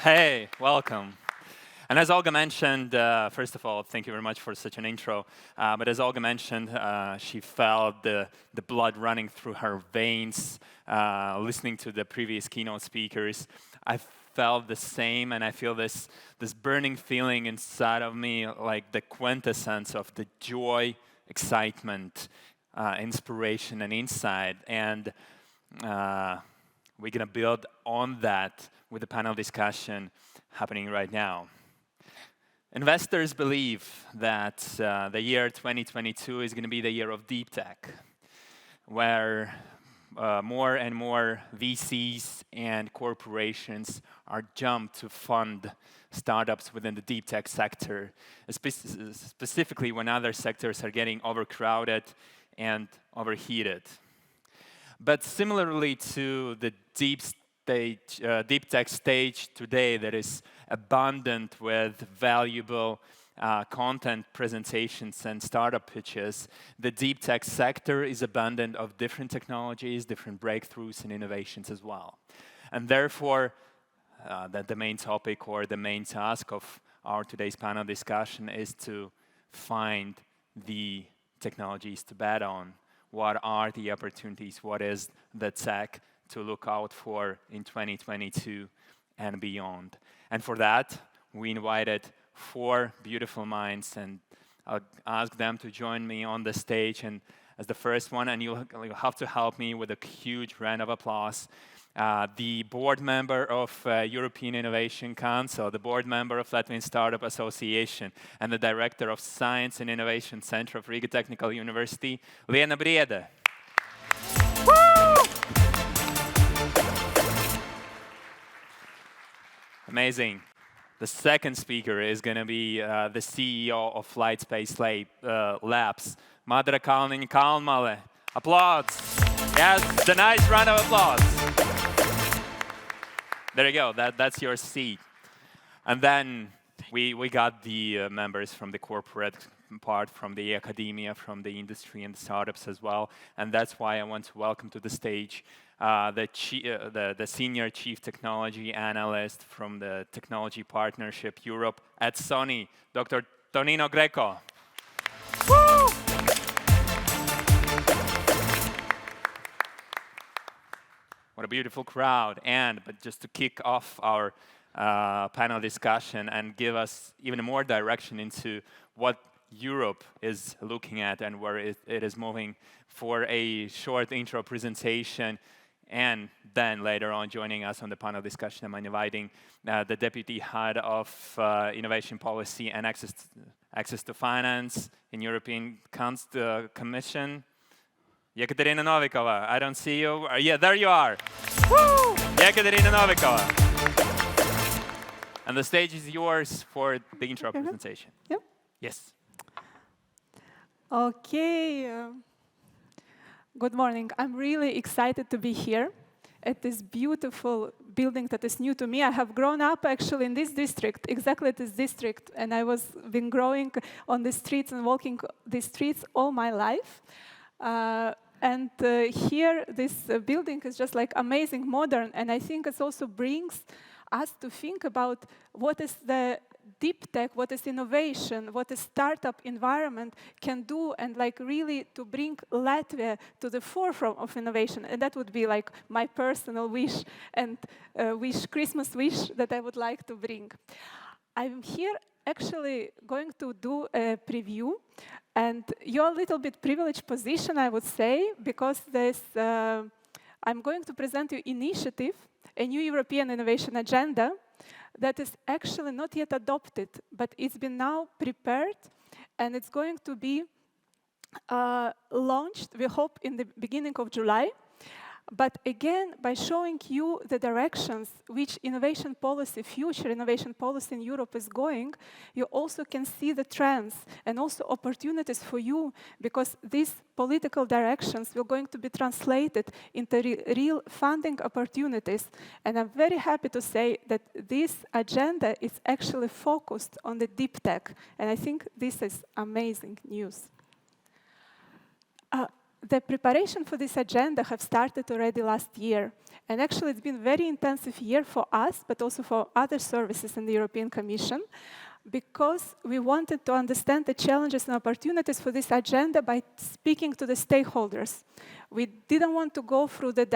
Hey, welcome. And as Olga mentioned, first of all, thank you very much for such an intro. But as Olga mentioned, she felt the blood running through her veins, listening to the previous keynote speakers. I felt the same, and I feel this burning feeling inside of me, like the quintessence of the joy, excitement, inspiration, and insight. And we're going to build on that with the panel discussion happening right now. Investors believe that the year 2022 is going to be the year of deep tech, where more and more VCs and corporations are jumped to fund startups within the deep tech sector, specifically when other sectors are getting overcrowded and overheated. But similarly to the deep tech stage today that is abundant with valuable content presentations and startup pitches, the deep tech sector is abundant of different technologies, different breakthroughs and innovations as well. And therefore, the main topic or the main task of our today's panel discussion is to find the technologies to bet on. What are the opportunities? What is the tech to look out for in 2022 and beyond? And for that, we invited 4 beautiful minds, and I'll ask them to join me on the stage. And as the first one, and you'll have to help me with a huge round of applause, the board member of European Innovation Council, the board member of Latvian Startup Association, and the director of Science and Innovation Center of Riga Technical University, Liena Briede. Amazing. The second speaker is going to be the CEO of Flight Space Labs, Madara Kalniņa-Kalnmale. Applause. Yes, the nice round of applause. There you go. That's your seat. And then we got the members from the corporate part, from the academia, from the industry and the startups as well. And that's why I want to welcome to the stage the Senior Chief Technology Analyst from the Technology Partnership Europe at Sony, Dr. Tonino Greco. Woo! What a beautiful crowd. But just to kick off our panel discussion and give us even more direction into what Europe is looking at and where it is moving, for a short intro presentation. And then later on, joining us on the panel discussion, I'm inviting the Deputy Head of Innovation Policy and Access to Finance in European Commission, Ekaterina Novikova. I don't see you. Yeah, there you are. Woo! Ekaterina Novikova. And the stage is yours for the intro presentation. Yep. Yes. Okay. Good morning. I'm really excited to be here at this beautiful building that is new to me. I have grown up actually in this district, exactly this district, and I was been growing on the streets and walking the streets all my life. Here, this building is just like amazing, modern, and I think it also brings us to think about what is the deep tech, what is innovation, what a startup environment can do, and like really to bring Latvia to the forefront of innovation. And that would be like my personal wish and Christmas wish that I would like to bring. I'm here actually going to do a preview, and you're a little bit privileged position, I would say, because I'm going to present you initiative, a new European innovation agenda that is actually not yet adopted, but it's been now prepared, and it's going to be launched, we hope, in the beginning of July. But again, by showing you the directions which innovation policy, future innovation policy in Europe is going, you also can see the trends and also opportunities for you, because these political directions are going to be translated into real funding opportunities. And I'm very happy to say that this agenda is actually focused on the deep tech. And I think this is amazing news. the preparation for this agenda have started already last year. And actually, it's been a very intensive year for us, but also for other services in the European Commission, because we wanted to understand the challenges and opportunities for this agenda by speaking to the stakeholders. We didn't want to go through the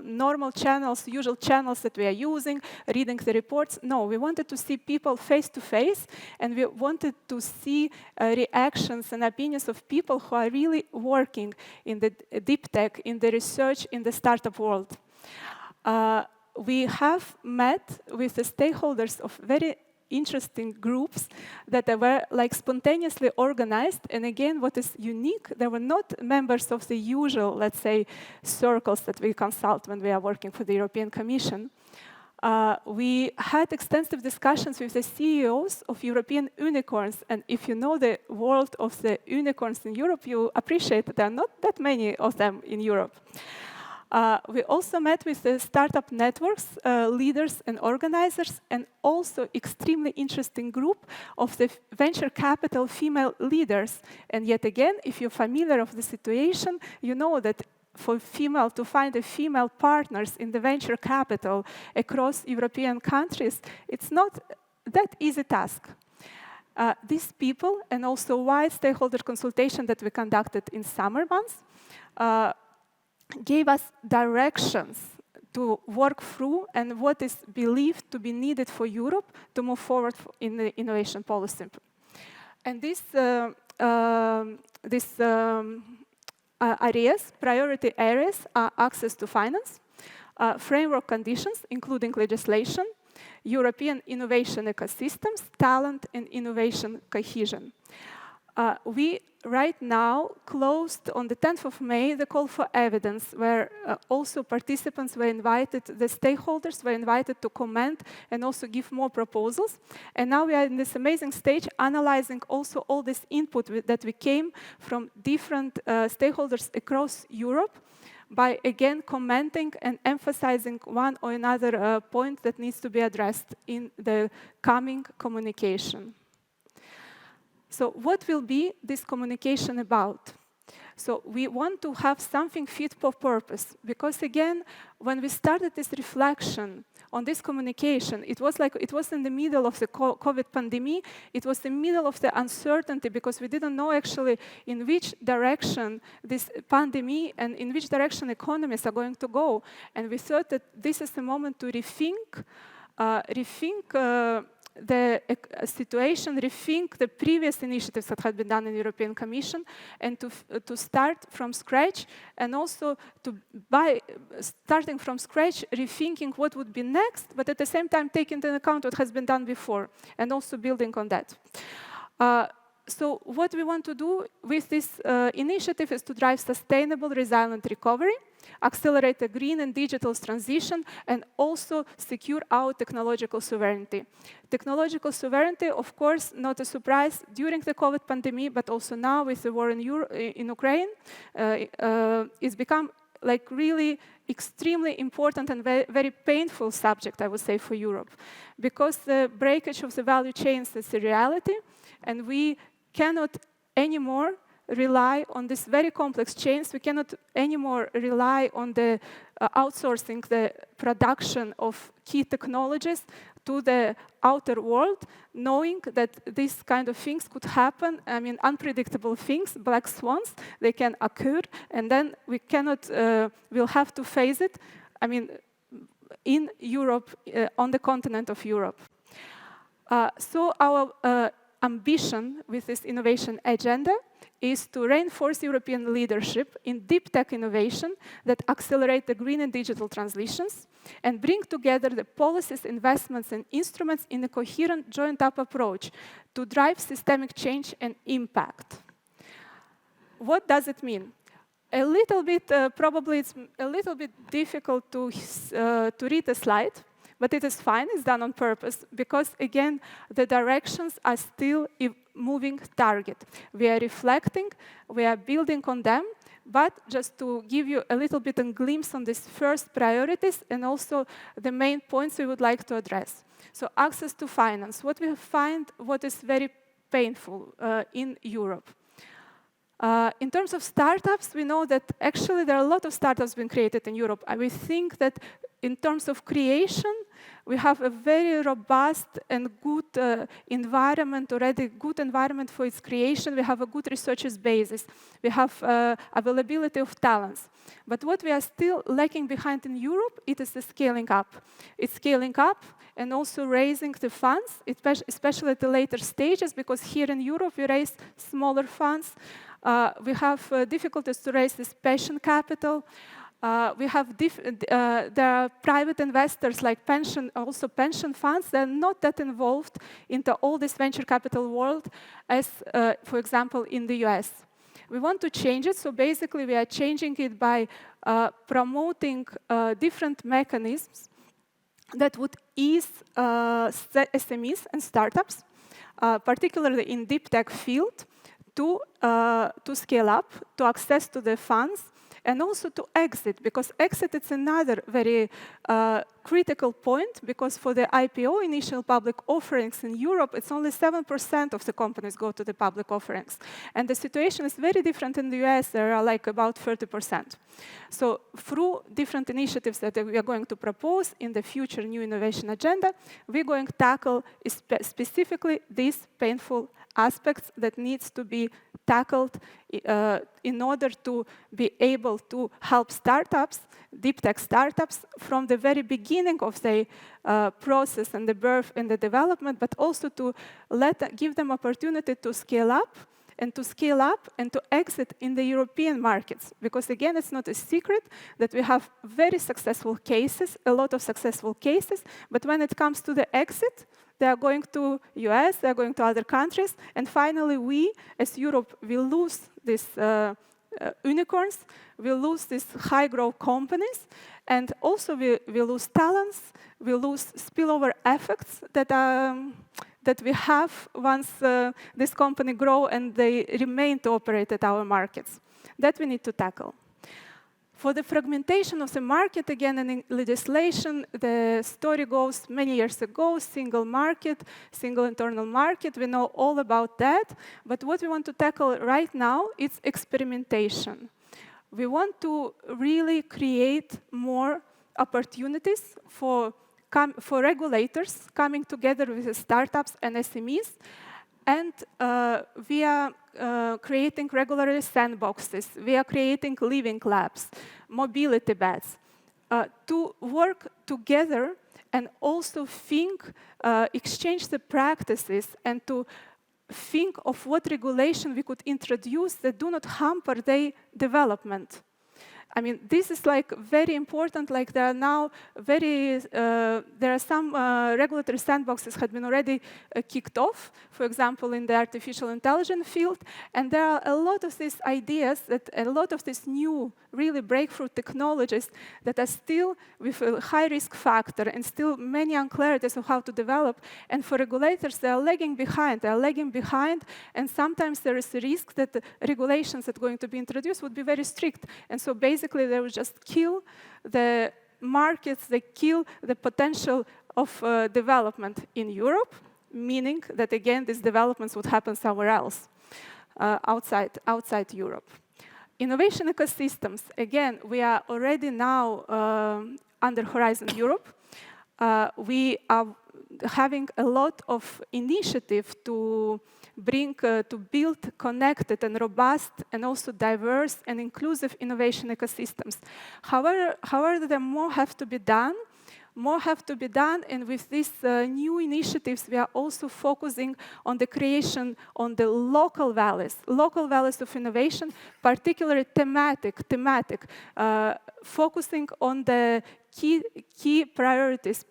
normal channels, usual channels that we are using, reading the reports. No, we wanted to see people face to face, and we wanted to see reactions and opinions of people who are really working in the deep tech, in the research, in the startup world. We have met with the stakeholders of very interesting groups that were like spontaneously organized. And again, what is unique, they were not members of the usual, let's say, circles that we consult when we are working for the European Commission. We had extensive discussions with the CEOs of European unicorns. And if you know the world of the unicorns in Europe, you appreciate that there are not that many of them in Europe. We also met with the startup networks, leaders and organizers, and also extremely interesting group of the venture capital female leaders. And yet again, if you're familiar with the situation, you know that for female to find a female partners in the venture capital across European countries, it's not that easy task. These people, and also wide stakeholder consultation that we conducted in summer months, gave us directions to work through and what is believed to be needed for Europe to move forward in the innovation policy. And these areas, priority areas, are access to finance, framework conditions, including legislation, European innovation ecosystems, talent and innovation cohesion. We right now closed on the 10th of May the call for evidence, where also participants were invited, the stakeholders were invited to comment and also give more proposals. And now we are in this amazing stage analyzing also all this input that we came from different stakeholders across Europe by again commenting and emphasizing one or another point that needs to be addressed in the coming communication. So what will be this communication about? So we want to have something fit for purpose, because again, when we started this reflection on this communication, it was in the middle of the COVID pandemic. It was the middle of the uncertainty, because we didn't know actually in which direction this pandemic and in which direction economies are going to go. And we thought that this is the moment to rethink the situation, rethink the previous initiatives that had been done in the European Commission, and to start from scratch, and also starting from scratch, rethinking what would be next, but at the same time taking into account what has been done before, and also building on that. So what we want to do with this initiative is to drive sustainable, resilient recovery, accelerate the green and digital transition, and also secure our technological sovereignty. Technological sovereignty, of course, not a surprise during the COVID pandemic, but also now with the war in Ukraine, it's become like really extremely important and very painful subject, I would say, for Europe, because the breakage of the value chains is a reality, and we cannot anymore rely on this very complex chains. We cannot anymore rely on the outsourcing the production of key technologies to the outer world, knowing that these kind of things could happen. I mean, unpredictable things, black swans, they can occur, and then we cannot, we'll have to face it, I mean, in Europe, on the continent of Europe. So our ambition with this innovation agenda is to reinforce European leadership in deep tech innovation that accelerate the green and digital transitions, and bring together the policies, investments, and instruments in a coherent joint-up approach to drive systemic change and impact. What does it mean? A little bit, probably it's a little bit difficult to read the slide, but it is fine, it's done on purpose, because again, the directions are still a moving target. We are reflecting, we are building on them, but just to give you a little bit of a glimpse on these first priorities and also the main points we would like to address. So access to finance, what we find, what is very painful in Europe. In terms of startups, we know that actually there are a lot of startups being created in Europe. And we think that in terms of creation, we have a very robust and good environment, already good environment for its creation. We have a good researcher's basis. We have availability of talents. But what we are still lacking behind in Europe, it is the scaling up. It's scaling up and also raising the funds, especially at the later stages, because here in Europe we raise smaller funds. We have difficulties to raise this passion capital. There are private investors like pension funds that are not that involved into all this venture capital world as, for example, in the US. We want to change it, so basically we are changing it by promoting different mechanisms that would ease SMEs and startups, particularly in deep tech field, to scale up, to access to the funds, and also to exit, because exit is another very critical point, because for the IPO, initial public offerings in Europe, it's only 7% of the companies go to the public offerings. And the situation is very different in the US, there are like about 30%. So through different initiatives that we are going to propose in the future new innovation agenda, we're going to tackle specifically these painful aspects that needs to be tackled in order to be able to help startups, deep tech startups, from the very beginning of the process and the birth and the development, but also to give them opportunity to scale up and to exit in the European markets. Because again, it's not a secret that we have very successful cases, a lot of successful cases, but when it comes to the exit, they are going to US, they are going to other countries, and finally we, as Europe, will lose these unicorns, we lose these high-growth companies, and also we lose talents, we lose spillover effects that we have once this company grow and they remain to operate at our markets. That we need to tackle. For the fragmentation of the market, again, in legislation, the story goes many years ago, single market, single internal market, we know all about that. But what we want to tackle right now is experimentation. We want to really create more opportunities for regulators coming together with the startups and SMEs, and we are creating regularly sandboxes, we are creating living labs, mobility beds, to work together and also exchange the practices and to think of what regulation we could introduce that do not hamper their development. I mean, this is like very important, like there are now there are some regulatory sandboxes had been already kicked off, for example, in the artificial intelligence field, and there are a lot of these ideas, a lot of these new, really breakthrough technologies that are still with a high risk factor and still many unclarities of how to develop, and for regulators, they are lagging behind, and sometimes there is a risk that the regulations that are going to be introduced would be very strict, and so basically they will just kill the markets, they kill the potential of development in Europe, meaning that again these developments would happen somewhere else, outside Europe. Innovation ecosystems, again, we are already now under Horizon Europe. We are having a lot of initiative to build connected and robust and also diverse and inclusive innovation ecosystems. However, there more have to be done. And with these new initiatives, we are also focusing on the creation on the local valleys of innovation, particularly thematic, focusing on the key priorities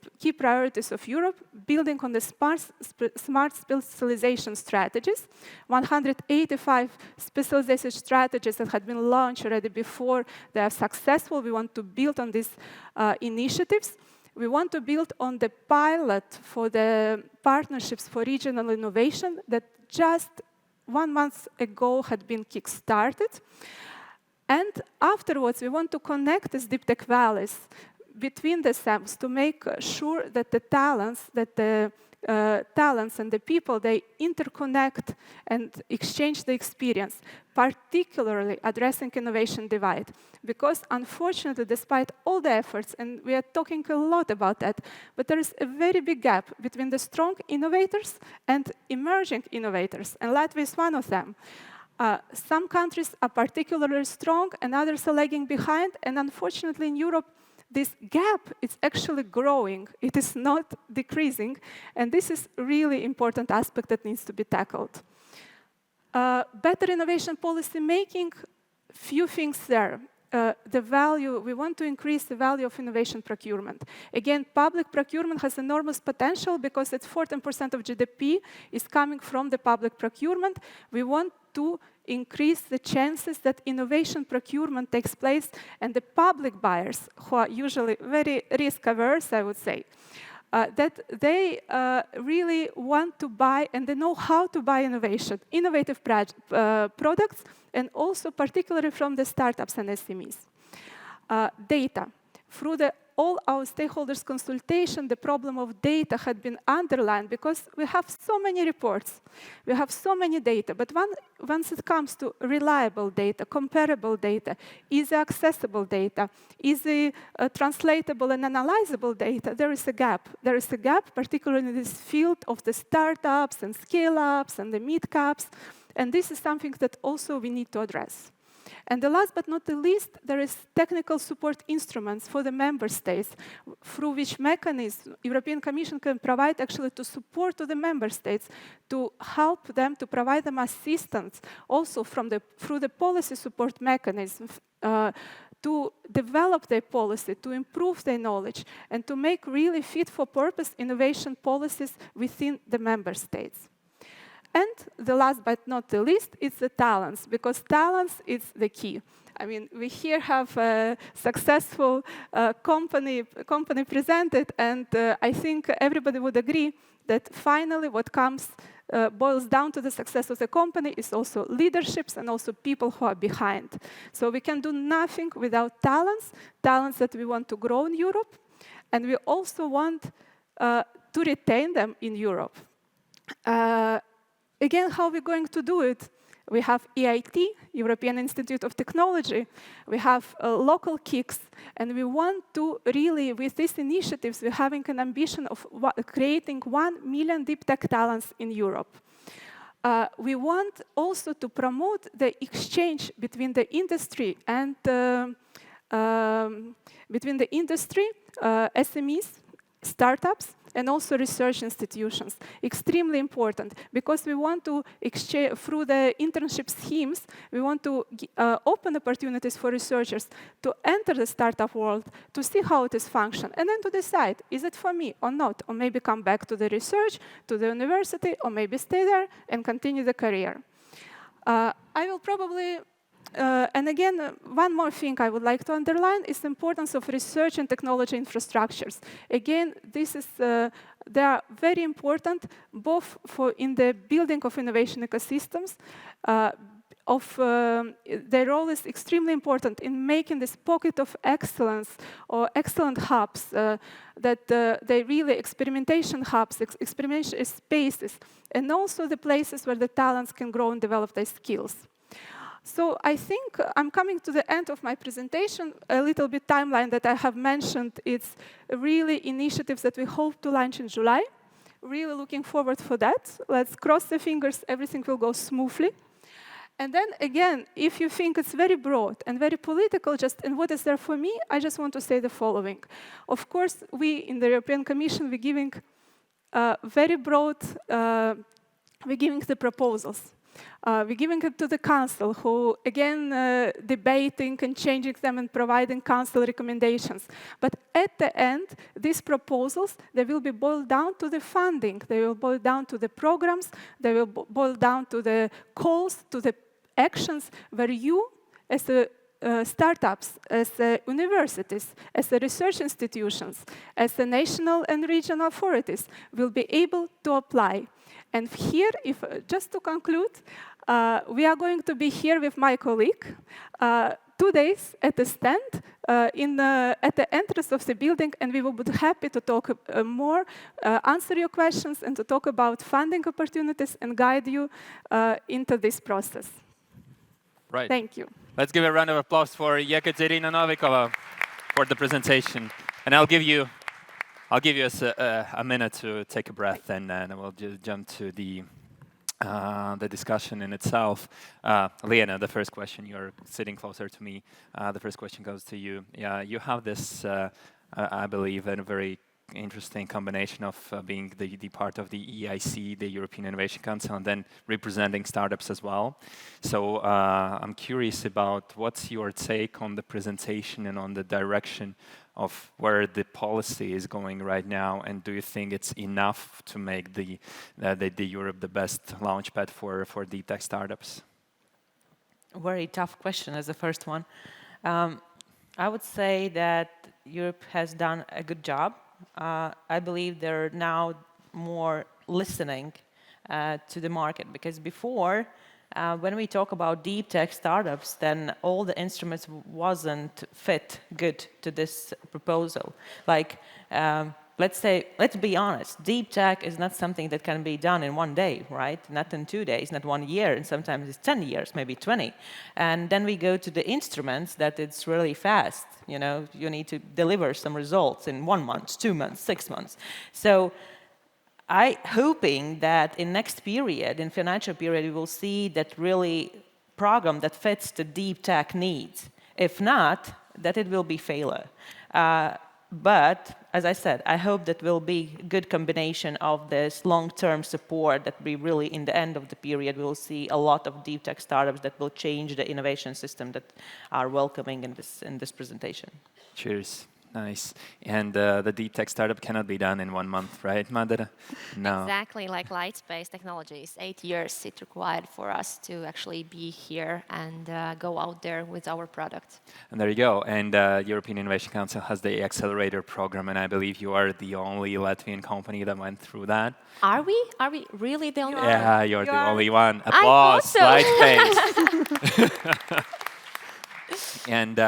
of Europe, building on the smart specialization strategies, 185 specialization strategies that had been launched already before. They are successful. We want to build on these initiatives. We want to build on the pilot for the partnerships for regional innovation that just 1 month ago had been kick-started. And afterwards, we want to connect these deep tech valleys between the SAMs to make sure that the talents, that the talents and the people, they interconnect and exchange the experience, particularly addressing innovation divide. Because unfortunately, despite all the efforts, and we are talking a lot about that, but there is a very big gap between the strong innovators and emerging innovators, and Latvia is one of them. Some countries are particularly strong and others are lagging behind, and unfortunately in Europe, this gap is actually growing. It is not decreasing, and this is a really important aspect that needs to be tackled. Better innovation policy making, few things there. The value, we want to increase the value of innovation procurement. Again, public procurement has enormous potential because it's 14% of GDP is coming from the public procurement. We want to increase the chances that innovation procurement takes place and the public buyers, who are usually very risk-averse, I would say, that they really want to buy and they know how to buy innovative products, and also particularly from the startups and SMEs. Data. Through all our stakeholders consultation, the problem of data had been underlined because we have so many reports, we have so many data, but once it comes to reliable data, comparable data, easy accessible data, easy translatable and analyzable data, there is a gap. There is a gap, particularly in this field of the startups and scale-ups and the mid-caps, and this is something that also we need to address. And the last but not the least, there is technical support instruments for the member states, through which mechanism European Commission can provide actually to support to the member states to help them, to provide them assistance also through the policy support mechanism to develop their policy, to improve their knowledge, and to make really fit for purpose innovation policies within the member states. And the last but not the least is the talents, because talents is the key. I mean, we here have a successful company presented, and I think everybody would agree that finally what boils down to the success of the company is also leaderships and also people who are behind. So we can do nothing without talents that we want to grow in Europe, and we also want to retain them in Europe. Again, how are we going to do it? We have EIT, European Institute of Technology. We have local KICs. And we want to really, with these initiatives, we're having an ambition of creating 1 million deep tech talents in Europe. We want also to promote the exchange between the industry and SMEs, startups, and also research institutions. Extremely important, because we want to exchange, through the internship schemes, we want to open opportunities for researchers to enter the startup world, to see how it is function, and then to decide, is it for me or not? Or maybe come back to the research, to the university, or maybe stay there and continue the career. I will probably and again, one more thing I would like to underline is the importance of research and technology infrastructures. Again, they are very important, both in the building of innovation ecosystems. Their role is extremely important in making this pocket of excellence or excellent hubs, they really experimentation hubs, experimentation spaces, and also the places where the talents can grow and develop their skills. So I think I'm coming to the end of my presentation. A little bit timeline that I have mentioned, it's really initiatives that we hope to launch in July. Really looking forward for that. Let's cross the fingers, everything will go smoothly. And then again, if you think it's very broad and very political, and what is there for me, I just want to say the following. Of course, we in the European Commission, we're giving very broad, we're giving the proposals. We're giving it to the Council, who, again, debating and changing them and providing Council recommendations. But at the end, these proposals, they will be boiled down to the funding. They will boil down to the programs. They will boil down to the calls, to the actions where you, as the startups, as universities, as research institutions, as the national and regional authorities will be able to apply. And here, just to conclude, we are going to be here with my colleague 2 days at the stand at the entrance of the building, and we will be happy to talk more, answer your questions, and to talk about funding opportunities and guide you into this process. Right. Thank you. Let's give a round of applause for Yekaterina Novikova for the presentation. And I'll give you a minute to take a breath, and then we'll just jump to the discussion in itself. Lena, the first question, you're sitting closer to me. The first question goes to you. Yeah, you have this, I believe, a very interesting combination of being the part of the EIC, the European Innovation Council, and then representing startups as well. So I'm curious about what's your take on the presentation and on the direction of where the policy is going right now, and do you think it's enough to make the Europe the best launchpad for deep tech startups? A very tough question as the first one. I would say that Europe has done a good job. I believe they're now more listening to the market, because before, when we talk about deep tech startups, then all the instruments wasn't fit good to this proposal. Like, let's be honest, deep tech is not something that can be done in 1 day, right? Not in 2 days, not 1 year, and sometimes it's 10 years, maybe 20. And then we go to the instruments that it's really fast. You know, you need to deliver some results in 1 month, 2 months, 6 months. So I hoping that in next period, in financial period, we will see that really program that fits the deep tech needs. If not, that it will be failure. But as I said, I hope that will be a good combination of this long-term support, that we really, in the end of the period, we will see a lot of deep tech startups that will change the innovation system that are welcoming in this presentation. Cheers. Nice. And the deep tech startup cannot be done in 1 month, right, Madara? No. Exactly, like Lightspace Technologies, 8 years it required for us to actually be here and go out there with our product. And there you go. And European Innovation Council has the Accelerator program, and I believe you are the only Latvian company that went through that. Are we? Are we really the only one? Yeah, you're the only one. I thought Applause, so. Lightspace. And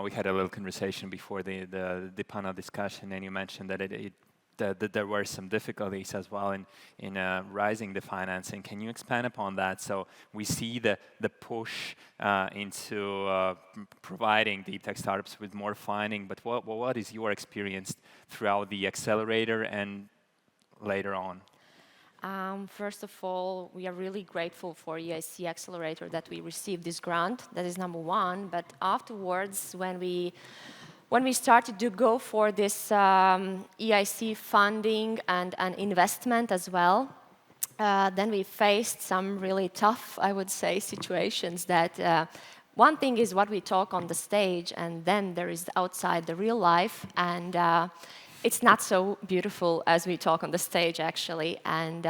we had a little conversation before the panel discussion, and you mentioned that there were some difficulties as well in rising the financing. Can you expand upon that? So we see the push into providing deep tech startups with more funding, but what is your experience throughout the accelerator and later on? First of all, we are really grateful for EIC Accelerator that we received this grant. That is number one. But afterwards, when we started to go for this EIC funding and investment as well, then we faced some really tough, I would say, situations that one thing is what we talk on the stage, and then there is outside the real life, and it's not so beautiful as we talk on the stage, actually. And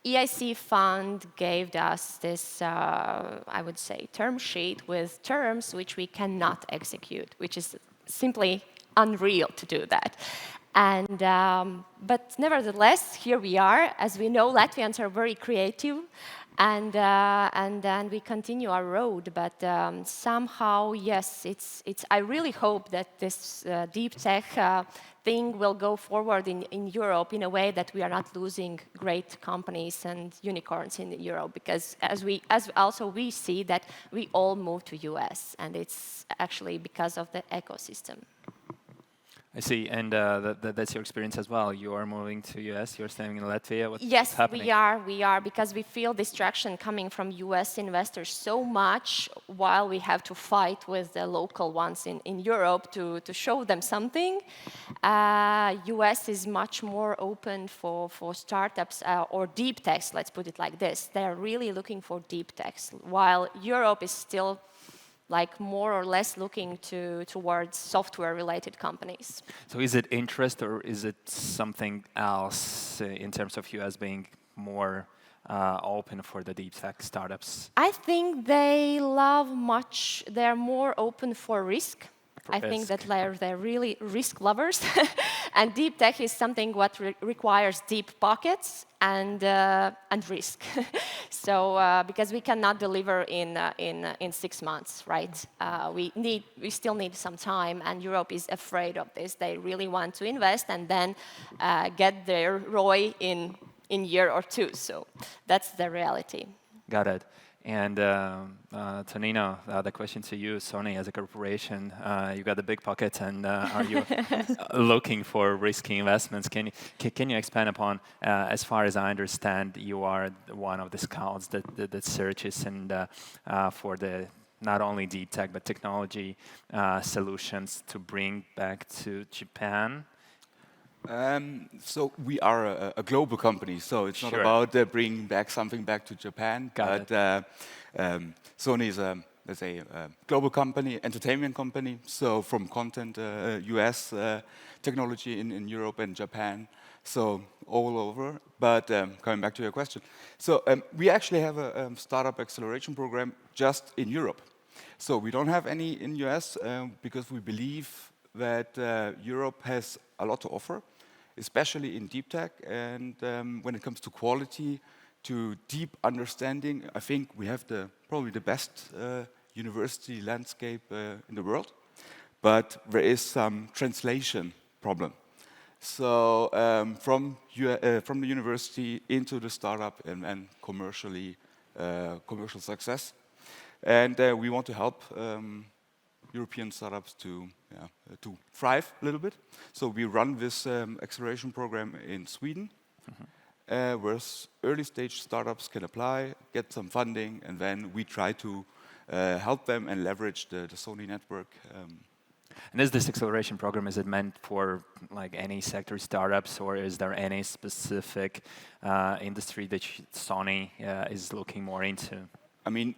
EIC Fund gave us this, I would say, term sheet with terms which we cannot execute, which is simply unreal to do that. And but nevertheless, here we are. As we know, Latvians are very creative, and then we continue our road. But somehow, yes, it's. I really hope that this deep tech thing will go forward in Europe in a way that we are not losing great companies and unicorns in Europe, because as also we see that we all move to US, and it's actually because of the ecosystem. I see, and that's your experience as well. You are moving to US, you're staying in Latvia. What's happening? Yes, we are, because we feel distraction coming from US investors so much, while we have to fight with the local ones in Europe to show them something. US is much more open for startups or deep techs, let's put it like this. They're really looking for deep techs, while Europe is still like more or less looking towards software-related companies. So is it interest, or is it something else in terms of US being more open for the deep tech startups? I think they love much, they're more open for risk. I think that they're really risk lovers. And deep tech is something what requires deep pockets and risk. So because we cannot deliver in 6 months, right? We still need some time, and Europe is afraid of this. They really want to invest and then get their ROI in year or two. So that's the reality. Got it. And Tonino, the question to you, Sony as a corporation, you got the big pockets, and are you looking for risky investments? Can you expand upon, as far as I understand, you are one of the scouts that searches and for the not only deep tech but technology solutions to bring back to Japan. So we are a global company, so it's not Sure. about bringing back something back to Japan. Got but Sony is let's say a global company, entertainment company. So from content, US technology in Europe and Japan, so all over. But coming back to your question, so we actually have a startup acceleration program just in Europe. So we don't have any in US because we believe that Europe has a lot to offer, especially in deep tech, and when it comes to quality, to deep understanding. I think we have probably the best university landscape in the world, but there is some translation problem. So from the university into the startup and commercial success, and we want to help European startups to thrive a little bit. So we run this acceleration program in Sweden, where early stage startups can apply, get some funding, and then we try to help them and leverage the Sony network. And is this acceleration program, is it meant for like any sector startups, or is there any specific industry that Sony is looking more into? I mean,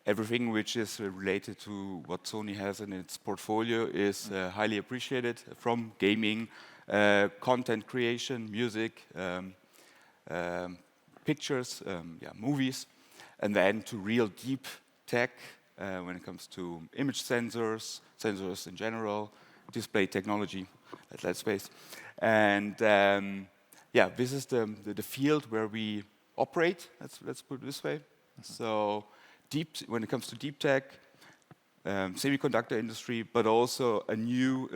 everything which is related to what Sony has in its portfolio is highly appreciated, from gaming, content creation, music, pictures, movies, and then to real deep tech when it comes to image sensors, sensors in general, display technology, let's face. And this is the field where we operate. Let's put it this way. So when it comes to deep tech, semiconductor industry, but also a new,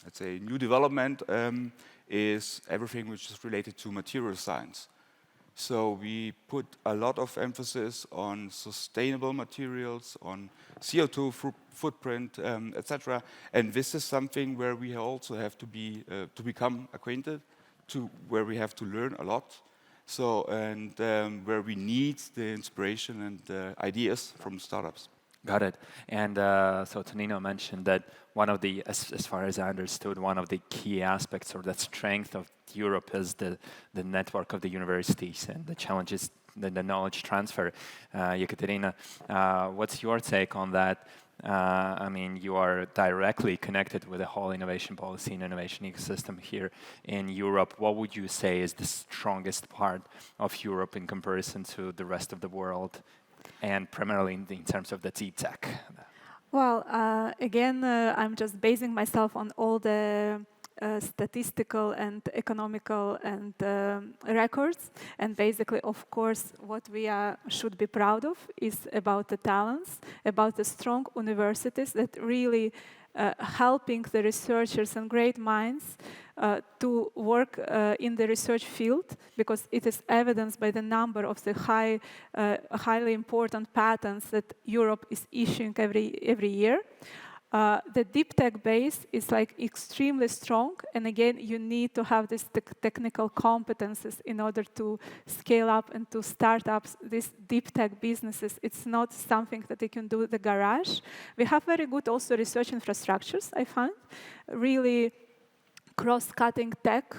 let's say, new development is everything which is related to material science. So we put a lot of emphasis on sustainable materials, on CO2 footprint, etc. And this is something where we also have to become acquainted, where we have to learn a lot. So where we need the inspiration and ideas from startups. Got it. And so Tonino mentioned that one of the, as far as I understood, one of the key aspects or the strength of Europe is the network of the universities and the challenges, the knowledge transfer. Ekaterina, what's your take on that? I mean, you are directly connected with the whole innovation policy and innovation ecosystem here in Europe. What would you say is the strongest part of Europe in comparison to the rest of the world, and primarily in terms of the deep tech? Well, again, I'm just basing myself on all the statistical and economical and records. And basically, of course, what we should be proud of is about the talents, about the strong universities that really helping the researchers and great minds to work in the research field, because it is evidenced by the number of the highly important patents that Europe is issuing every year. The deep tech base is like extremely strong, and again, you need to have these technical competences in order to scale up and to start up these deep tech businesses. It's not something that you can do in the garage. We have very good also research infrastructures, I find, really cross-cutting tech.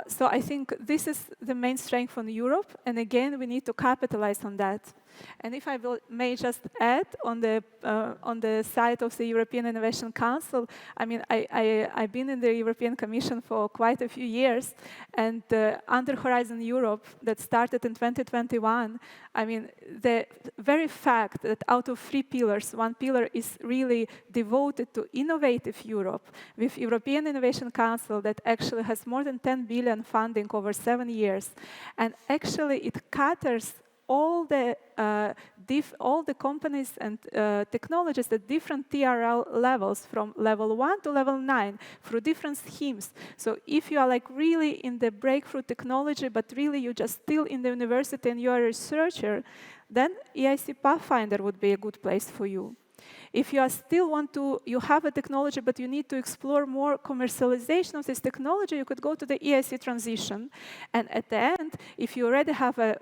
So I think this is the main strength from Europe, and again, we need to capitalize on that. And if I may just add on the side of the European Innovation Council, I mean, I've been in the European Commission for quite a few years, and under Horizon Europe that started in 2021, I mean, the very fact that out of 3 pillars, 1 pillar is really devoted to innovative Europe, with European Innovation Council that actually has more than 10 billion funding over 7 years, and actually it caters all the companies and technologies at different TRL levels, from level 1 to level 9, through different schemes. So if you are like really in the breakthrough technology, but really you're just still in the university and you're a researcher, then EIC Pathfinder would be a good place for you. If you you have a technology, but you need to explore more commercialization of this technology, you could go to the EIC transition. And at the end, if you already have a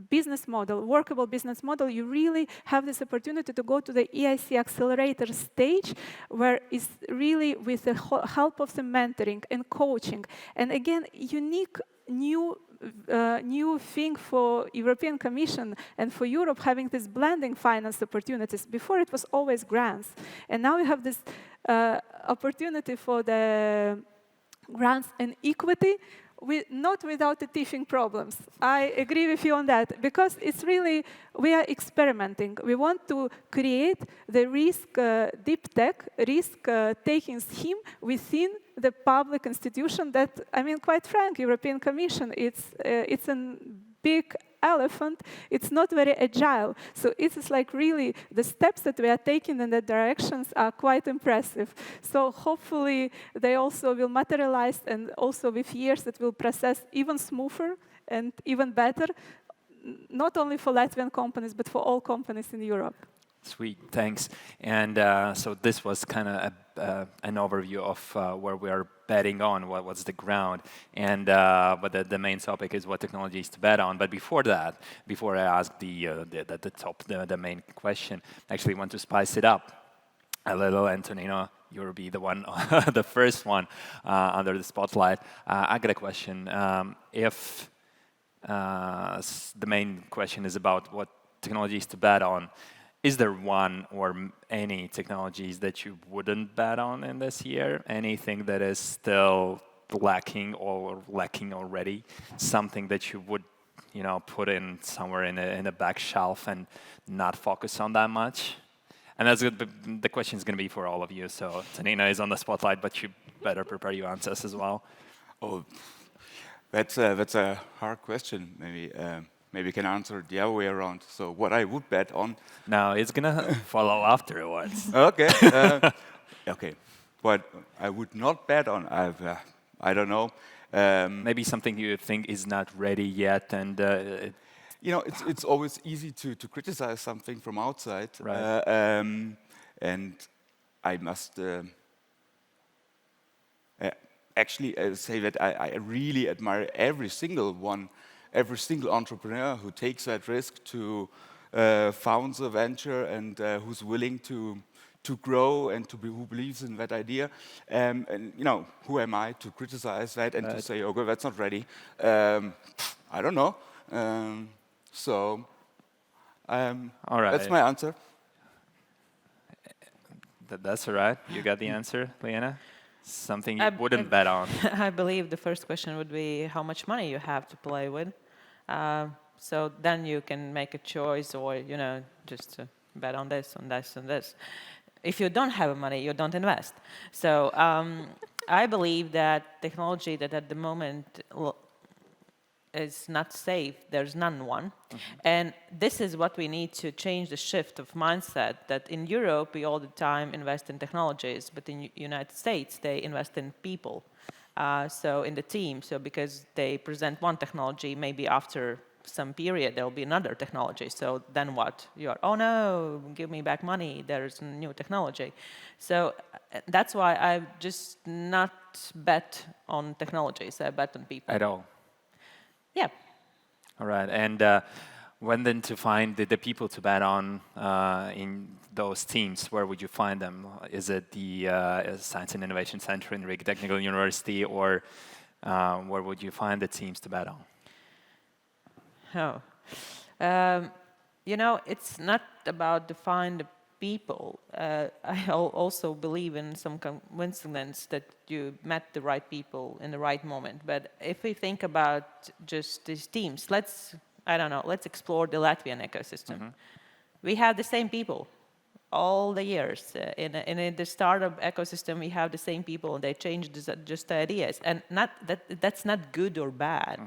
business model, workable business model, you really have this opportunity to go to the EIC accelerator stage, where it's really with the help of the mentoring and coaching. And again, unique new thing for European Commission and for Europe, having this blending finance opportunities. Before it was always grants, and now we have this opportunity for the grants and equity, not without the teething problems. I agree with you on that, because it's really, we are experimenting. We want to create the risk deep tech, risk-taking scheme within the public institution that, I mean, quite frank, European Commission, it's a big elephant, it's not very agile. So it's like really the steps that we are taking in the directions are quite impressive. So hopefully they also will materialize, and also with years it will process even smoother and even better, not only for Latvian companies, but for all companies in Europe. Sweet, thanks. And so this was kind of an overview of where we are betting on, what's the ground, and but the main topic is what technologies to bet on. But before that, before I ask the main question, I actually want to spice it up a little. Antonino, you'll be the one, the first one under the spotlight. I got a question. If the main question is about what technologies to bet on, is there one or any technologies that you wouldn't bet on in this year? Anything that is still lacking or lacking already? Something that you would, put in somewhere in a back shelf and not focus on that much? And that's the question is going to be for all of you. So Tanina is on the spotlight, but you better prepare your answers as well. Oh, that's a hard question. Maybe you can answer the other way around. So what I would bet on? No, it's gonna follow afterwards. Okay. Okay. What I would not bet on, I don't know. Maybe something you think is not ready yet, and it's always easy to criticize something from outside. Right. And I must actually say that I really admire every single entrepreneur who takes that risk to found a venture and who's willing to grow and who believes in that idea. And who am I to criticize that and to say, okay, that's not ready? I don't know. All right. That's my answer. That's all right. You got the answer, Liana? Something you wouldn't bet on. I believe the first question would be how much money you have to play with. So then you can make a choice, or just bet on this, on this, and this. If you don't have money, you don't invest. So I believe that technology that at the moment is not safe, there's none one. Mm-hmm. And this is what we need to change, the shift of mindset, that in Europe we all the time invest in technologies, but in United States they invest in people. So in the team, so because they present one technology, maybe after some period there will be another technology. So then what? Oh no, give me back money, there's new technology. So that's why I just not bet on technologies, I bet on people. At all? Yeah. All right, and when then to find the people to bet on in those teams, where would you find them? Is it the Science and Innovation Center in Riga Technical University, or where would you find the teams to bet on? You know, it's not about define the people. I also believe in some coincidence that you met the right people in the right moment. But if we think about just these teams, I don't know, let's explore the Latvian ecosystem. We have the same people all the years. In the startup ecosystem, we have the same people, and they change just ideas. And that's not good or bad.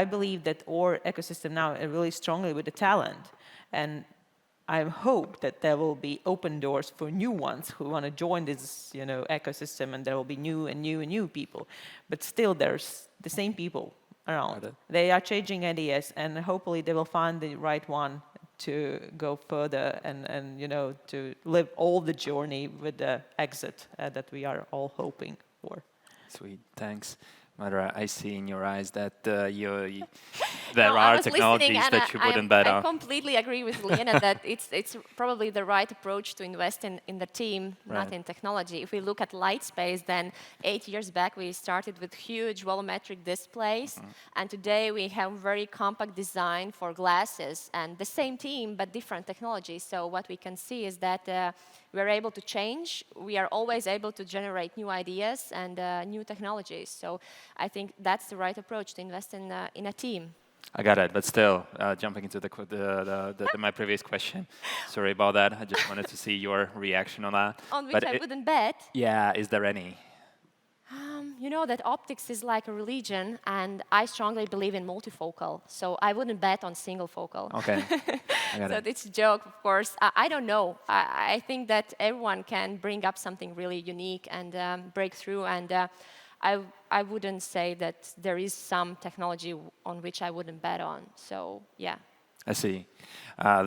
I believe that our ecosystem now really strongly with the talent. And I hope that there will be open doors for new ones who want to join this, ecosystem, and there will be new people. But still, there's the same people around. They are changing ideas, and hopefully they will find the right one to go further and to live all the journey with the exit that we are all hoping for. Sweet, thanks. Madara, I see in your eyes that there No, I are was technologies listening, that you wouldn't bet I on. completely agree with Lena that it's probably the right approach to invest in the team, not Right. in technology. If we look at Lightspace, then 8 years back we started with huge volumetric displays, and today we have very compact design for glasses, and the same team but different technologies. So what we can see is that we're able to change. We are always able to generate new ideas and new technologies. So I think that's the right approach to invest in a team. I got it, but still, jumping into my previous question. Sorry about that. I just wanted to see your reaction on that. On which But I wouldn't bet. Yeah, is there any? You know that optics is like a religion, and I strongly believe in multifocal. So I wouldn't bet on single focal. Okay, I got So it. it's a joke, of course. I don't know. I think that everyone can bring up something really unique and break through. And I wouldn't say that there is some technology on which I wouldn't bet on. So yeah. I see.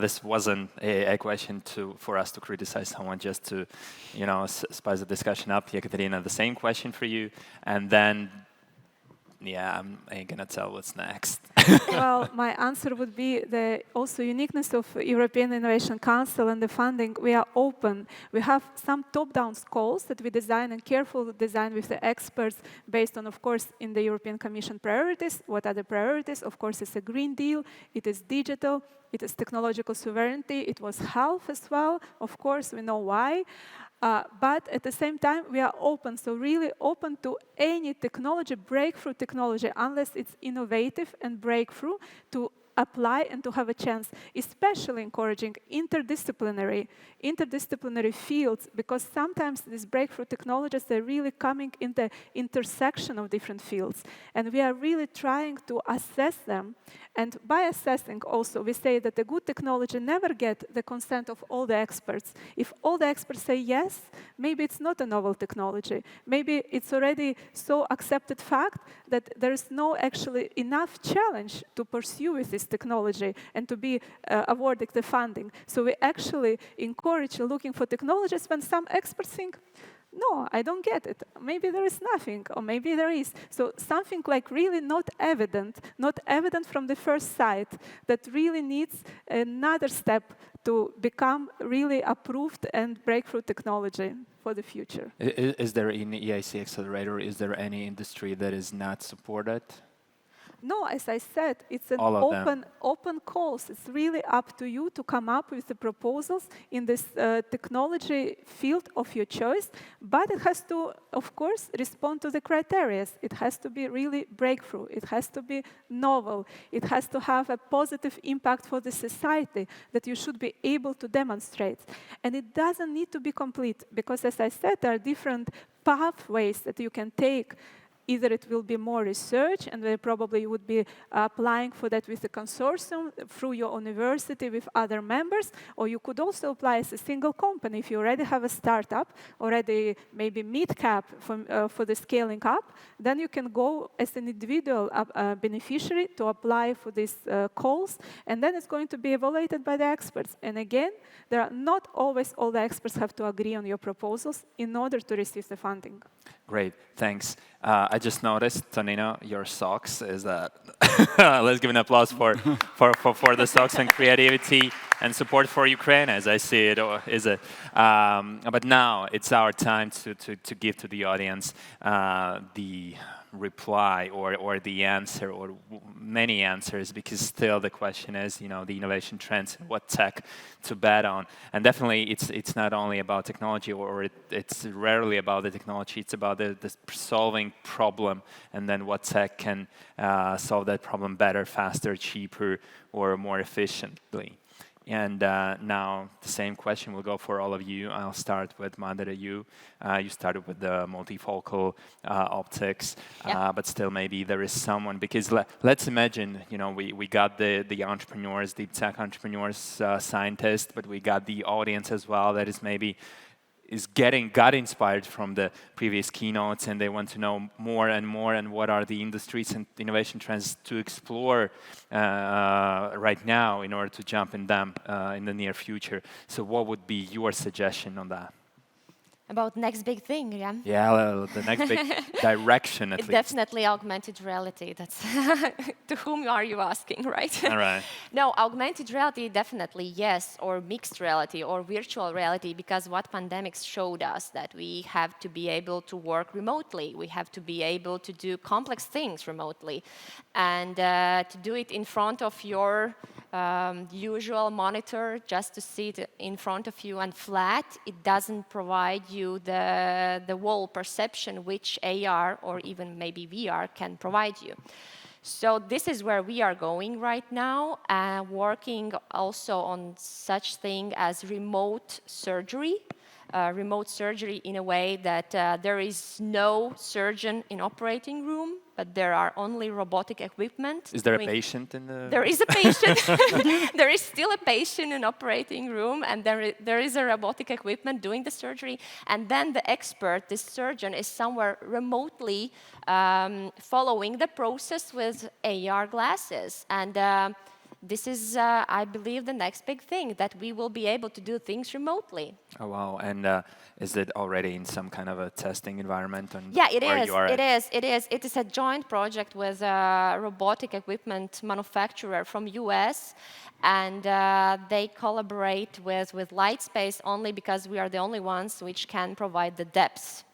This wasn't a question for us to criticize someone, just to, spice the discussion up. Yekaterina, the same question for you, and then, yeah, I ain't gonna tell what's next. Well, my answer would be the also uniqueness of European Innovation Council and the funding. We are open. We have some top-down calls that we design and careful design with the experts based on, of course, in the European Commission priorities. What are the priorities? Of course, it's a Green Deal. It is digital. It is technological sovereignty. It was health as well. Of course, we know why. But at the same time, we are open, so really open to any technology, breakthrough technology, unless it's innovative and breakthrough, to apply and to have a chance, especially encouraging interdisciplinary fields, because sometimes these breakthrough technologies, they're really coming in the intersection of different fields. And we are really trying to assess them. And by assessing also, we say that a good technology never gets the consent of all the experts. If all the experts say yes, maybe it's not a novel technology. Maybe it's already so accepted fact that there is no actually enough challenge to pursue with this technology and to be awarded the funding. So we actually encourage looking for technologies when some experts think, no, I don't get it. Maybe there is nothing, or maybe there is. So something like really not evident from the first sight, that really needs another step to become really approved and breakthrough technology for the future. Is there in the EIC Accelerator, is there any industry that is not supported? No, as I said, it's an All of open calls. It's really up to you to come up with the proposals in this technology field of your choice, but it has to, of course, respond to the criteria. It has to be really breakthrough. It has to be novel. It has to have a positive impact for the society that you should be able to demonstrate. And it doesn't need to be complete, because as I said, there are different pathways that you can take. Either it will be more research, and they probably would be applying for that with a consortium through your university with other members, or you could also apply as a single company. If you already have a startup, already maybe mid-cap for the scaling up, then you can go as an individual beneficiary to apply for these calls, and then it's going to be evaluated by the experts. And again, there are not always all the experts have to agree on your proposals in order to receive the funding. Great, thanks. I just noticed, Tonino, your socks is that. Let's give an applause for the socks and creativity. and support for Ukraine, as I see it, or is it? But now it's our time to give to the audience the reply or the answer or many answers, because still the question is, you know, the innovation trends and what tech to bet on. And definitely it's not only about technology, or it's rarely about the technology, it's about the solving problem, and then what tech can solve that problem better, faster, cheaper, or more efficiently. And now the same question will go for all of you. I'll start with Mandara. You started with the multifocal optics, but still maybe there is someone, because let's imagine, you know, we got the entrepreneurs, deep tech entrepreneurs, scientists, but we got the audience as well that is maybe got inspired from the previous keynotes, and they want to know more and more, and what are the industries and innovation trends to explore right now in order to jump in them in the near future. So what would be your suggestion on that? About next big thing, yeah? Yeah, the next big direction at It's least. definitely augmented reality. That's to whom are you asking, right? All right. No, augmented reality, definitely yes, or mixed reality or virtual reality, because what pandemics showed us, that we have to be able to work remotely. We have to be able to do complex things remotely, and to do it in front of your usual monitor, just to sit in front of you and flat, it doesn't provide you the whole perception which AR or even maybe VR can provide you. So this is where we are going right now, working also on such thing as remote surgery. Remote surgery in a way that there is no surgeon in operating room, but there are only robotic equipment. Is there a patient in the... There is a patient. There is still a patient in operating room, and there is a robotic equipment doing the surgery. And then the expert, the surgeon, is somewhere remotely following the process with AR glasses. And this is, I believe, the next big thing, that we will be able to do things remotely. Oh, wow. And is it already in some kind of a testing environment? Yeah, it is. It is a joint project with a robotic equipment manufacturer from US. And they collaborate with Lightspace only because we are the only ones which can provide the depth.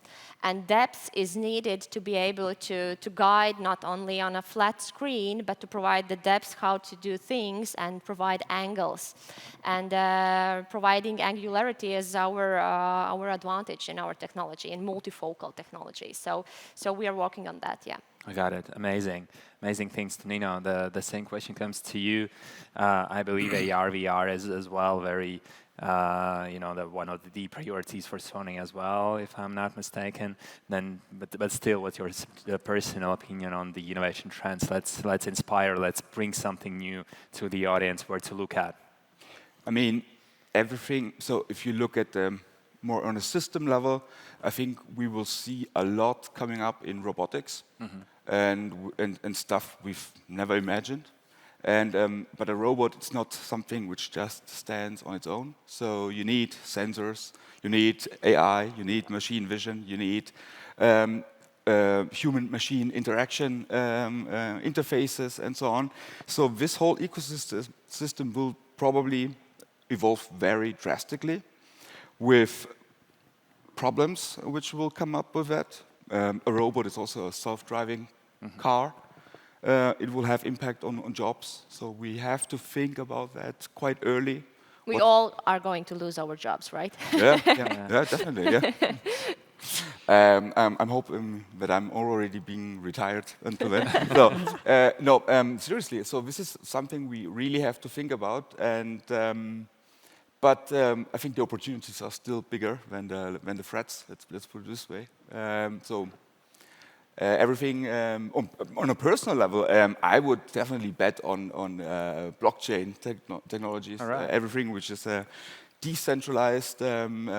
And depth is needed to be able to guide not only on a flat screen, but to provide the depth how to do things and provide angles. And providing angularity is our advantage in our technology, in multifocal technology. So we are working on that, yeah. I got it. Amazing. Amazing things, Nino. The same question comes to you. I believe AR, VR is as well very... you know, one of the priorities for Sony as well, if I'm not mistaken. Then, but still, what's your personal opinion on the innovation trends? Let's inspire. Let's bring something new to the audience where to look at. I mean, everything. So if you look at more on a system level, I think we will see a lot coming up in robotics and stuff we've never imagined. And but a robot, it's not something which just stands on its own. So you need sensors, you need AI, you need machine vision, you need human-machine interaction interfaces, and so on. So this whole ecosystem will probably evolve very drastically, with problems which will come up with that. A robot is also a self-driving car. It will have impact on jobs, so we have to think about that quite early. We all are going to lose our jobs, right? Yeah, definitely, yeah. I'm hoping that I'm already being retired until then. Seriously, so this is something we really have to think about, and but I think the opportunities are still bigger than the threats. Let's put it this way. Everything on a personal level, I would definitely bet on blockchain technologies. Right. Everything which is decentralized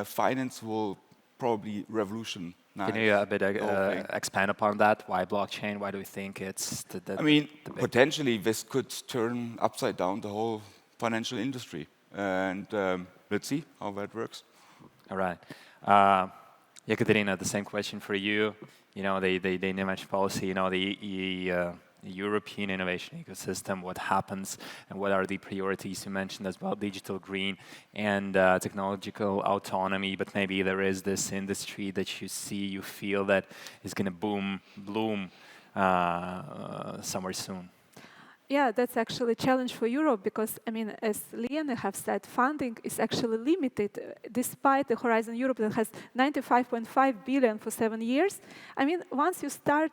finance will probably revolutionize. Can you a bit expand upon that? Why blockchain? Why do we think it's the I mean, potentially this could turn upside down the whole financial industry, and let's see how that works. All right. Yekaterina, the same question for you. You know, the image policy, you know, the European innovation ecosystem, what happens, and what are the priorities you mentioned as well, digital green and technological autonomy, but maybe there is this industry that you see, you feel that is going to bloom somewhere soon. Yeah, that's actually a challenge for Europe because, I mean, as Liana have said, funding is actually limited despite the Horizon Europe that has 95.5 billion for 7 years. I mean, once you start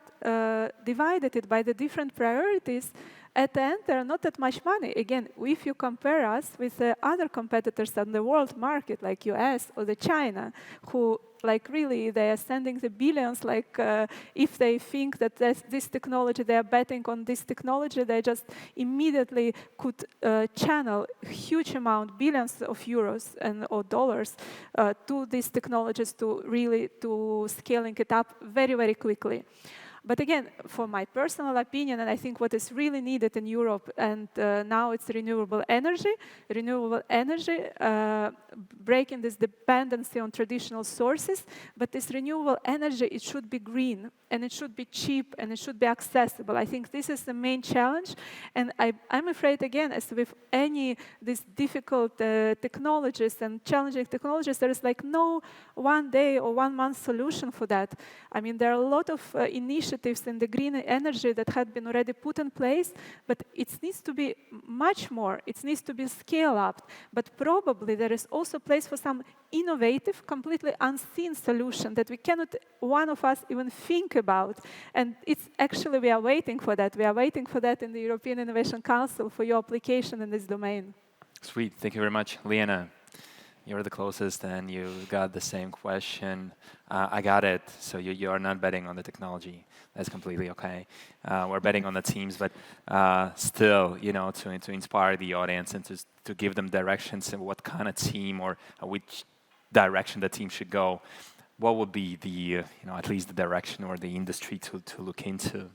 divided it by the different priorities, at the end, there are not that much money. Again, if you compare us with other competitors on the world market, like US or the China, who like really they are sending the billions, like if they think that this technology, they are betting on this technology, they just immediately could channel a huge amount, billions of euros or dollars to these technologies to really to scaling it up very, very quickly. But again, for my personal opinion, and I think what is really needed in Europe, and now it's renewable energy, breaking this dependency on traditional sources, but this renewable energy, it should be green, and it should be cheap, and it should be accessible. I think this is the main challenge, and I'm afraid, again, as with any these difficult technologies and challenging technologies, there is like no one day or 1 month solution for that. I mean, there are a lot of initiatives in the green energy that had been already put in place, but it needs to be much more. It needs to be scaled up. But probably there is also place for some innovative, completely unseen solution that we cannot, one of us, even think about. And it's actually, we are waiting for that. We are waiting for that in the European Innovation Council for your application in this domain. Sweet. Thank you very much. Liana, you're the closest, and you got the same question. I got it. So you are not betting on the technology. That's completely okay. We're betting on the teams, but still, you know, to inspire the audience and to give them directions and what kind of team or which direction the team should go. What would be the, you know, at least the direction or the industry to look into?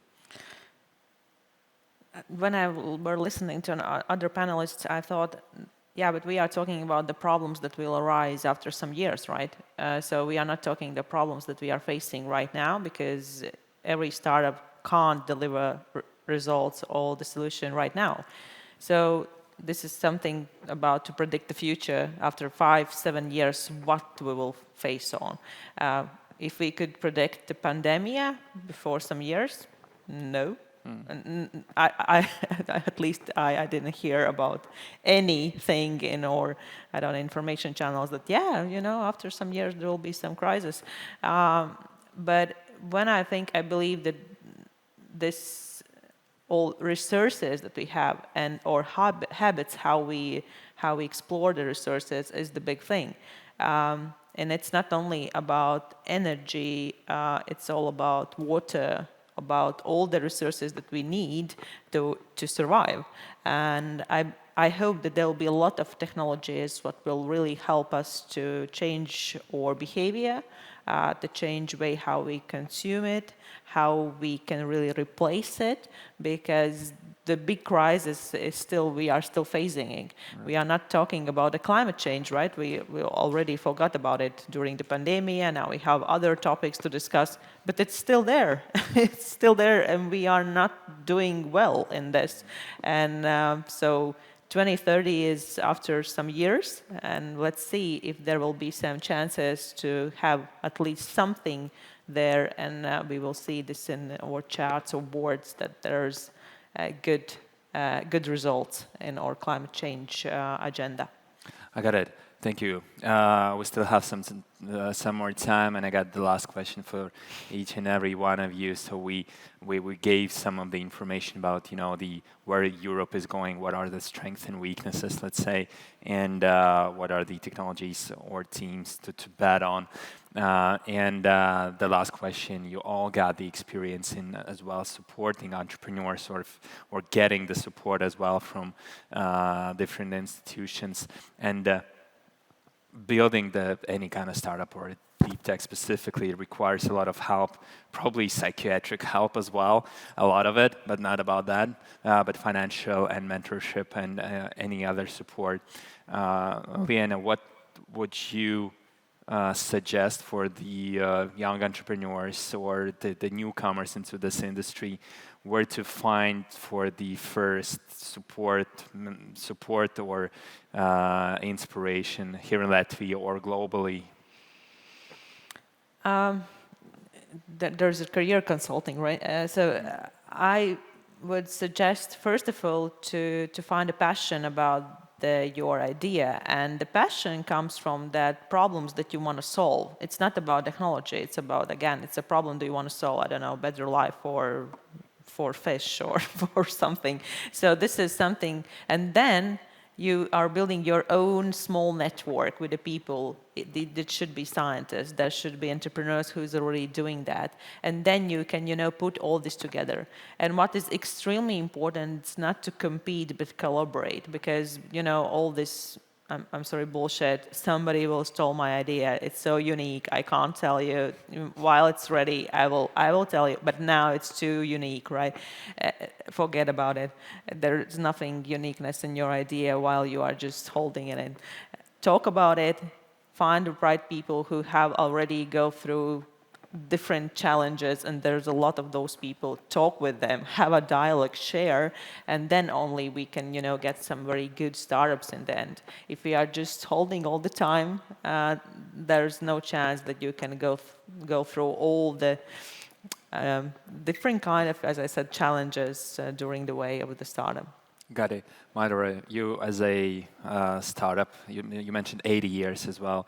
When I were listening to other panelists, I thought, yeah, but we are talking about the problems that will arise after some years, right? So we are not talking the problems that we are facing right now, because every startup can't deliver results or the solution right now. So this is something about to predict the future after 5-7 years, what we will face on. If we could predict the pandemic before some years, no. At least I didn't hear about anything in our, I don't know, information channels that, yeah, you know, after some years there will be some crisis. But when I believe that this all resources that we have and our habits, how we explore the resources is the big thing. And it's not only about energy, it's all about water, about all the resources that we need to survive. And I hope that there will be a lot of technologies what will really help us to change our behavior, to change way how we consume it, how we can really replace it, because the big crisis is still, we are still facing it. Right. We are not talking about the climate change, right? We already forgot about it during the pandemic, and now we have other topics to discuss, but it's still there. It's still there, and we are not doing well in this. And so 2030 is after some years, and let's see if there will be some chances to have at least something there, and we will see this in our charts or boards that there's good results in our climate change agenda. I got it. Thank you. We still have some more time, and I got the last question for each and every one of you. So we gave some of the information about, you know, where Europe is going, what are the strengths and weaknesses, let's say, and what are the technologies or teams to bet on. And the last question, you all got the experience in as well supporting entrepreneurs or getting the support as well from different institutions, and building any kind of startup or deep tech specifically requires a lot of help, probably psychiatric help as well, a lot of it, but not about that, but financial and mentorship and any other support. Liana, what would you suggest for the young entrepreneurs or the newcomers into this industry where to find for the first support or inspiration here in Latvia or globally? There's a career consulting, right? I would suggest, first of all, to find a passion about your idea, and the passion comes from that problems that you want to solve. It's not about technology. It's about, again, it's a problem that you want to solve. I don't know, better life for fish or for something. So this is something, and then you are building your own small network with the people. It should be scientists, there should be entrepreneurs who's already doing that. And then you can, put all this together. And what is extremely important is not to compete, but collaborate. Because, all this, I'm sorry, bullshit, somebody will steal my idea. It's so unique, I can't tell you. While it's ready, I will tell you. But now it's too unique, right? Forget about it. There's nothing uniqueness in your idea while you are just holding it in. Talk about it. Find the right people who have already go through different challenges, and there's a lot of those people. Talk with them, have a dialogue, share, and then only we can, get some very good startups in the end. If we are just holding all the time, there's no chance that you can go through all the different kind of, as I said, challenges during the way of the startup. Got it. Madhura, you as a startup, you mentioned 80 years as well,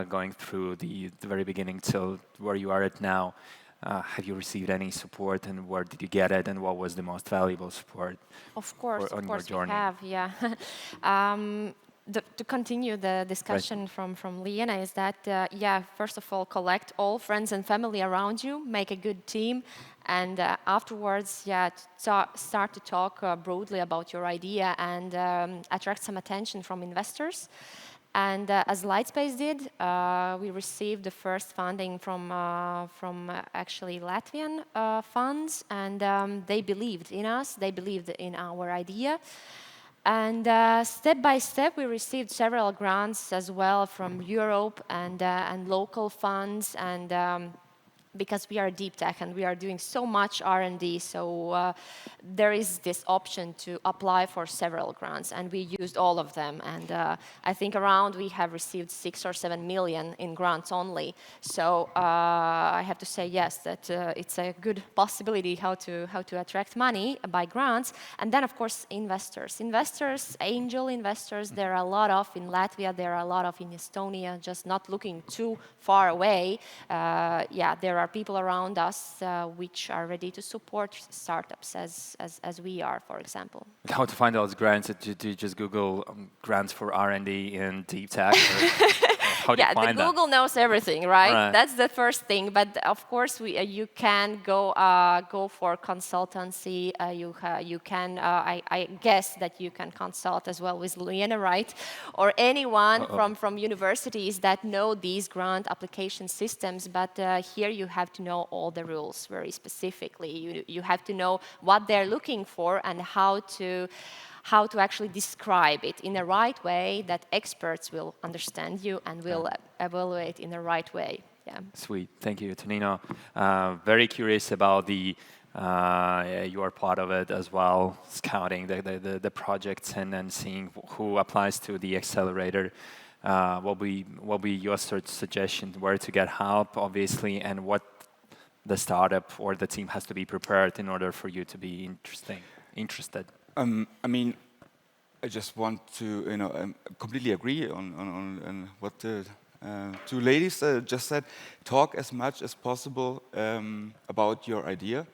going through the very beginning till where you are at now. Have you received any support, and where did you get it, and what was the most valuable support? Of course, on your journey? we have, yeah. To continue the discussion from Liena is that, first of all, collect all friends and family around you, make a good team, and afterwards, start to talk broadly about your idea and attract some attention from investors. And as Lightspace did, we received the first funding from actually Latvian funds, and they believed in us, they believed in our idea. And step by step, we received several grants as well from Europe and local funds, and because we are deep tech and we are doing so much R&D, so there is this option to apply for several grants, and we used all of them. And I think around we have received 6 or 7 million in grants only. So I have to say yes, that it's a good possibility how to attract money by grants. And then of course investors, angel investors. There are a lot of in Latvia. There are a lot of in Estonia. Just not looking too far away. There are people around us which are ready to support startups as we are, for example. How to find those grants? Do you just Google grants for R&D in deep tech? How do you find that? Google knows everything, right? That's the first thing. But of course, you can go for consultancy. You can. I guess that you can consult as well with Liena, right? Or anyone from universities that know these grant application systems. But here you have to know all the rules very specifically. You have to know what they're looking for and how to actually describe it in a right way that experts will understand you and will evaluate in the right way. Yeah. Sweet. Thank you, Tonino. Very curious about the you are part of it as well, scouting the projects and then seeing who applies to the accelerator. What will be your sort of suggestion where to get help, obviously, and what the startup or the team has to be prepared in order for you to be interested? I mean, I just want to, completely agree on what the two ladies just said. Talk as much as possible about your idea.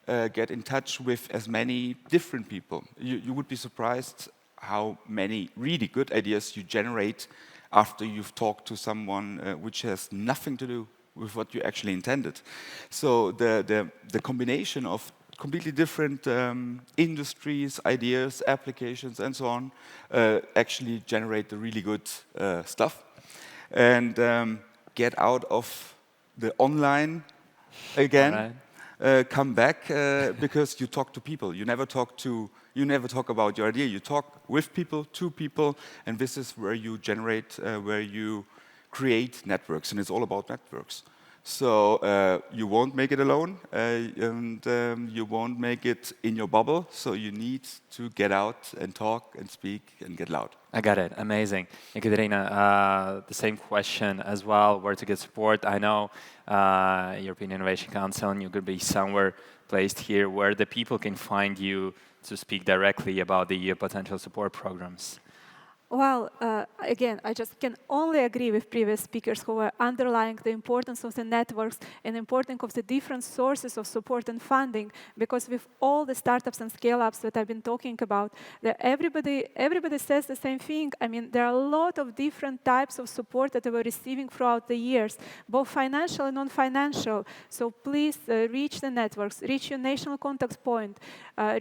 Get in touch with as many different people. You would be surprised how many really good ideas you generate after you've talked to someone which has nothing to do with what you actually intended. So the combination of completely different industries, ideas, applications, and so on, actually generate the really good stuff. And get out of the online again. Come back because you talk to people. You never talk about your idea. You talk with people, to people, and this is where you generate, where you create networks, and it's all about networks. So you won't make it alone, and you won't make it in your bubble. So you need to get out and talk and speak and get loud. I got it. Amazing. Ekaterina, the same question as well, where to get support. I know European Innovation Council, and you could be somewhere placed here where the people can find you to speak directly about the potential support programs. Well, again, I just can only agree with previous speakers who were underlying the importance of the networks and importance of the different sources of support and funding, because with all the startups and scale-ups that I've been talking about, everybody says the same thing. I mean, there are a lot of different types of support that they were receiving throughout the years, both financial and non-financial. So please reach the networks, reach your national contact point,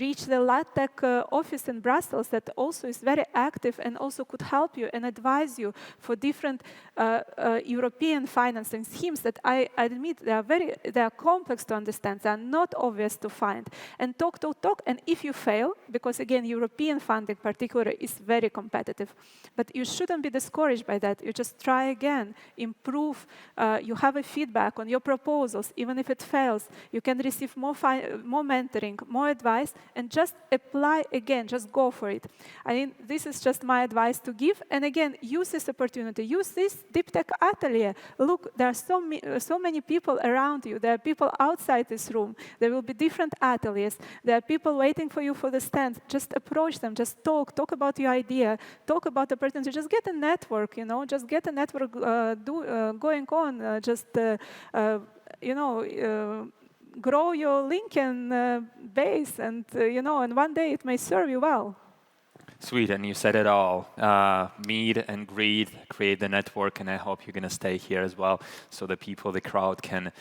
reach the LATEC office in Brussels that also is very active and also could help you and advise you for different European financing schemes that I admit they are complex to understand, they are not obvious to find. And talk, and if you fail, because again, European funding particularly is very competitive, but you shouldn't be discouraged by that. You just try again, improve, you have a feedback on your proposals, even if it fails, you can receive more mentoring, more advice, and just apply again, just go for it. I mean, this is just my advice to give, and again, use this opportunity, use this Deep Tech Atelier. Look, there are so many people around you, there are people outside this room, there will be different ateliers, there are people waiting for you for the stand. Just approach them, just talk about your idea, talk about the opportunity, just get a network, you know, just get a network going on, grow your LinkedIn base, and and one day it may serve you well. Sweet, and you said it all. Meet and greet, create the network, and I hope you're going to stay here as well, so the people, the crowd can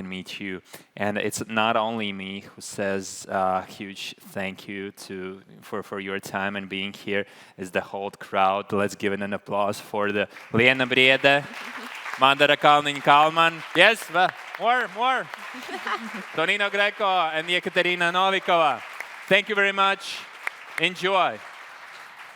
meet you. And it's not only me who says huge thank you for your time and being here. It's the whole crowd. Let's give it an applause for the Lena Brede, Mandara Kalnin-Kalman. Yes, more. Tonino Greco and Ekaterina Novikova. Thank you very much. Enjoy.